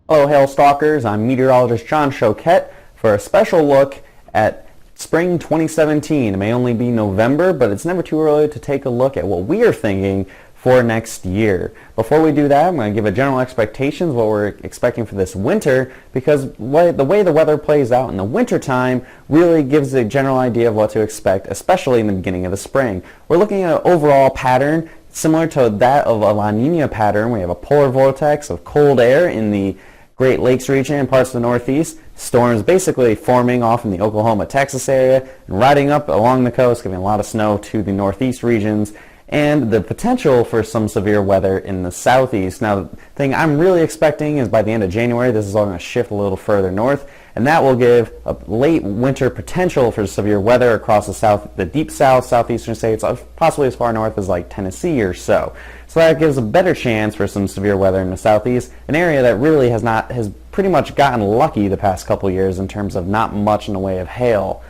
Hello, Hail Stalkers. I'm meteorologist John Choquette for a special look at spring 2017. It may only be November, but it's never too early to take a look at what we are thinking for next year. Before we do that, I'm going to give a general expectations, what we're expecting for this winter, because the way the weather plays out in the winter time really gives a general idea of what to expect, especially in the beginning of the spring. We're looking at an overall pattern similar to that of a La Nina pattern. We have a polar vortex of cold air in the Great Lakes region and parts of the Northeast. Storms basically forming off in the Oklahoma, Texas area and riding up along the coast, giving a lot of snow to the Northeast regions, and the potential for some severe weather in the Southeast. Now, the thing I'm really expecting is by the end of January, this is all going to shift a little further north, and that will give a late winter potential for severe weather across the deep south, southeastern states, possibly as far north as like Tennessee or so. So that gives a better chance for some severe weather in the Southeast, an area that really has pretty much gotten lucky the past couple years in terms of not much in the way of hail.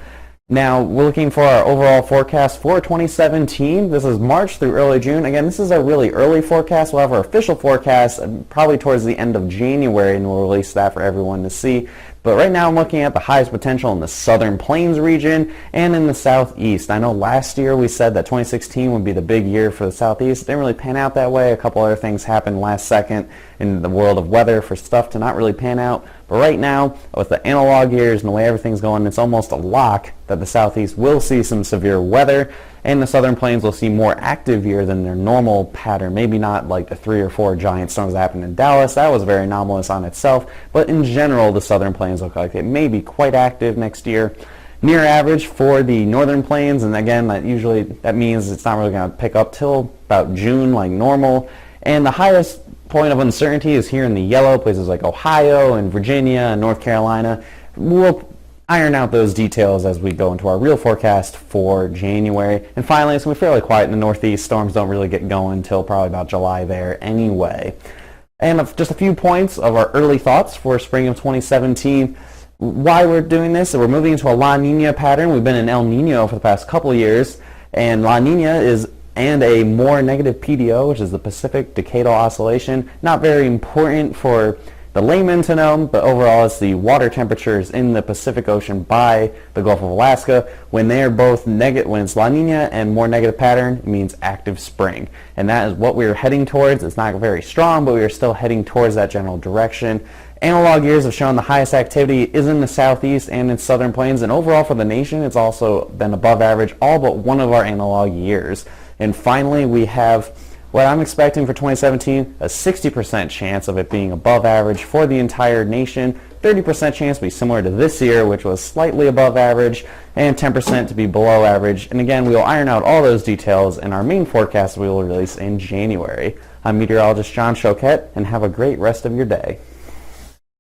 Now, we're looking for our overall forecast for 2017. This is March through early June. Again, this is a really early forecast. We'll have our official forecast probably towards the end of January, and we'll release that for everyone to see. But right now I'm looking at the highest potential in the Southern Plains region and in the Southeast. I know last year we said that 2016 would be the big year for the Southeast. It didn't really pan out that way. A couple other things happened last second in the world of weather for stuff to not really pan out. But right now, with the analog years and the way everything's going, it's almost a lock that the Southeast will see some severe weather, and the Southern Plains will see more active year than their normal pattern. Maybe not like the 3 or 4 giant storms that happened in Dallas. That was very anomalous on itself. But in general, the Southern Plains look like it may be quite active next year. Near average for the Northern Plains, and again, that means it's not really going to pick up till about June like normal. And the highest point of uncertainty is here in the yellow, places like Ohio and Virginia and North Carolina. We'll iron out those details as we go into our real forecast for January. And finally, it's going to be fairly quiet in the Northeast. Storms don't really get going until probably about July there anyway. And just a few points of our early thoughts for spring of 2017. Why we're doing this, we're moving into a La Nina pattern. We've been in El Nino for the past couple of years, and La Nina and a more negative PDO, which is the Pacific Decadal Oscillation. Not very important for the layman to know, but overall it's the water temperatures in the Pacific Ocean by the Gulf of Alaska. When they are both negative, when it's La Nina and more negative pattern, it means active spring. And that is what we are heading towards. It's not very strong, but we are still heading towards that general direction. Analog years have shown the highest activity is in the Southeast and in Southern Plains, and overall for the nation it's also been above average all but one of our analog years. And finally, we have what I'm expecting for 2017, a 60% chance of it being above average for the entire nation, 30% chance to be similar to this year, which was slightly above average, and 10% to be below average. And again, we will iron out all those details in our main forecast we will release in January. I'm meteorologist John Choquette, and have a great rest of your day.